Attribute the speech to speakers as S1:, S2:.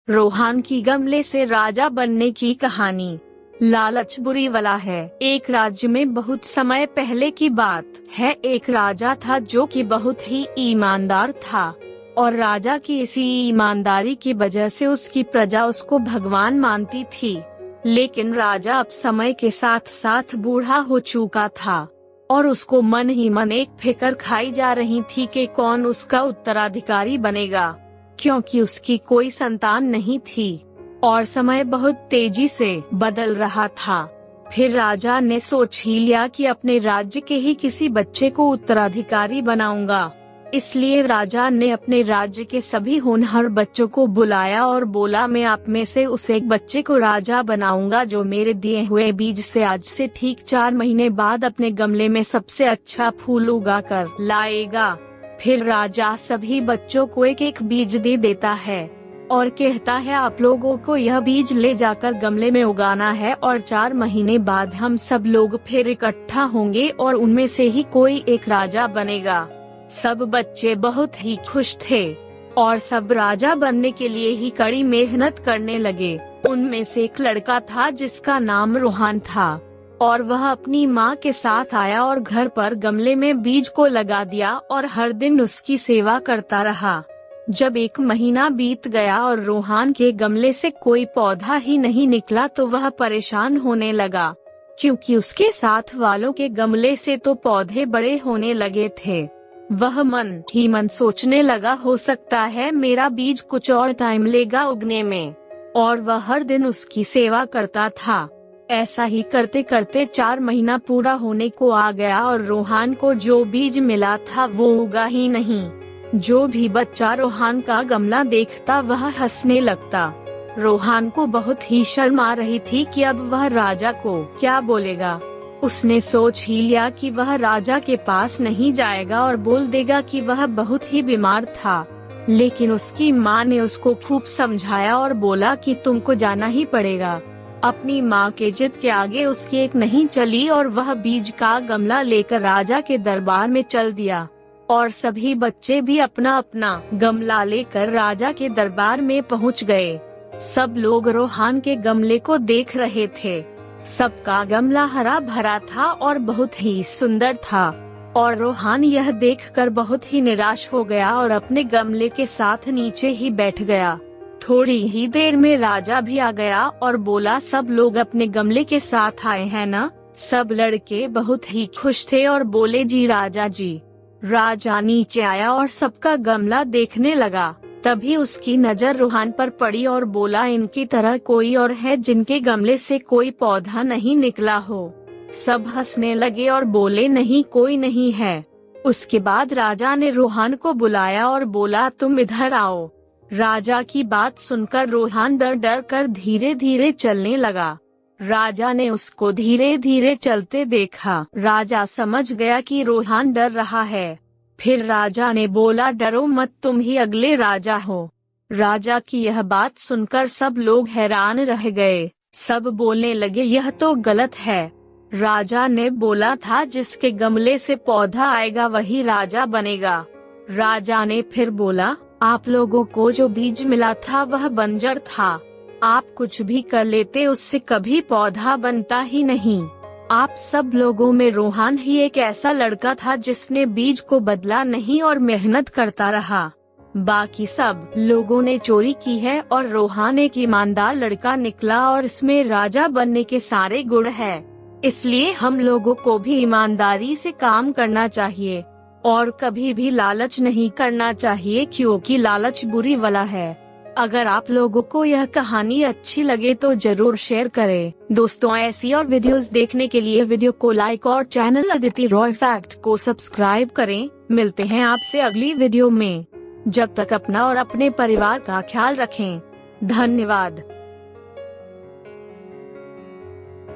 S1: रोहान की गमले से राजा बनने की कहानी। लालच बुरी वाला है। एक राज्य में बहुत समय पहले की बात है, एक राजा था जो कि बहुत ही ईमानदार था और राजा की इसी ईमानदारी की वजह से उसकी प्रजा उसको भगवान मानती थी। लेकिन राजा अब समय के साथ साथ बूढ़ा हो चुका था और उसको मन ही मन एक फिक्र खाई जा रही थी कि कौन उसका उत्तराधिकारी बनेगा, क्योंकि उसकी कोई संतान नहीं थी और समय बहुत तेजी से बदल रहा था। फिर राजा ने सोच ही लिया कि अपने राज्य के ही किसी बच्चे को उत्तराधिकारी बनाऊंगा। इसलिए राजा ने अपने राज्य के सभी होनहार बच्चों को बुलाया और बोला, मैं आप में से उस एक बच्चे को राजा बनाऊंगा जो मेरे दिए हुए बीज से आज से ठीक 4 महीने बाद अपने गमले में सबसे अच्छा फूल उगा कर लाएगा। फिर राजा सभी बच्चों को एक एक बीज दे देता है और कहता है, आप लोगों को यह बीज ले जाकर गमले में उगाना है और 4 महीने बाद हम सब लोग फिर इकट्ठा होंगे और उनमें से ही कोई एक राजा बनेगा। सब बच्चे बहुत ही खुश थे और सब राजा बनने के लिए ही कड़ी मेहनत करने लगे। उनमें से एक लड़का था जिसका नाम रोहान था और वह अपनी माँ के साथ आया और घर पर गमले में बीज को लगा दिया और हर दिन उसकी सेवा करता रहा। जब 1 महीना बीत गया और रोहान के गमले से कोई पौधा ही नहीं निकला तो वह परेशान होने लगा, क्योंकि उसके साथ वालों के गमले से तो पौधे बड़े होने लगे थे। वह मन ही मन सोचने लगा, हो सकता है मेरा बीज कुछ और टाइम लेगा उगने में, और वह हर दिन उसकी सेवा करता था। ऐसा ही करते करते 4 महीना पूरा होने को आ गया और रोहान को जो बीज मिला था वो उगा ही नहीं। जो भी बच्चा रोहान का गमला देखता वह हंसने लगता। रोहान को बहुत ही शर्म आ रही थी कि अब वह राजा को क्या बोलेगा। उसने सोच ही लिया कि वह राजा के पास नहीं जाएगा और बोल देगा कि वह बहुत ही बीमार था। लेकिन उसकी माँ ने उसको खूब समझाया और बोला कि तुमको जाना ही पड़ेगा। अपनी माँ के जिद के आगे उसकी एक नहीं चली और वह बीज का गमला लेकर राजा के दरबार में चल दिया और सभी बच्चे भी अपना अपना गमला लेकर राजा के दरबार में पहुँच गए। सब लोग रोहान के गमले को देख रहे थे। सबका गमला हरा भरा था और बहुत ही सुंदर था और रोहान यह देखकर बहुत ही निराश हो गया और अपने गमले के साथ नीचे ही बैठ गया। थोड़ी ही देर में राजा भी आ गया और बोला, सब लोग अपने गमले के साथ आए हैं ना? सब लड़के बहुत ही खुश थे और बोले, जी राजा जी। राजा नीचे आया और सबका गमला देखने लगा। तभी उसकी नजर रोहान पर पड़ी और बोला, इनकी तरह कोई और है जिनके गमले से कोई पौधा नहीं निकला हो? सब हंसने लगे और बोले, नहीं, कोई नहीं है। उसके बाद राजा ने रोहान को बुलाया और बोला, तुम इधर आओ। राजा की बात सुनकर रोहान डर डर कर धीरे धीरे चलने लगा। राजा ने उसको धीरे धीरे चलते देखा। राजा समझ गया कि रोहान डर रहा है। फिर राजा ने बोला, डरो मत, तुम ही अगले राजा हो। राजा की यह बात सुनकर सब लोग हैरान रह गए। सब बोलने लगे, यह तो गलत है। राजा ने बोला था, जिसके गमले से पौधा आएगा वही राजा बनेगा। राजा ने फिर बोला, आप लोगों को जो बीज मिला था वह बंजर था। आप कुछ भी कर लेते उससे कभी पौधा बनता ही नहीं। आप सब लोगों में रोहान ही एक ऐसा लड़का था जिसने बीज को बदला नहीं और मेहनत करता रहा। बाकी सब लोगों ने चोरी की है और रोहान एक ईमानदार लड़का निकला और इसमें राजा बनने के सारे गुण है। इसलिए हम लोगों को भी ईमानदारी से काम करना चाहिए और कभी भी लालच नहीं करना चाहिए, क्योंकि लालच बुरी वाला है। अगर आप लोगों को यह कहानी अच्छी लगे तो जरूर शेयर करें। दोस्तों, ऐसी और वीडियोस देखने के लिए वीडियो को लाइक और चैनल अदिति रॉय फैक्ट को सब्सक्राइब करें। मिलते हैं आपसे अगली वीडियो में। जब तक अपना और अपने परिवार का ख्याल रखें। धन्यवाद।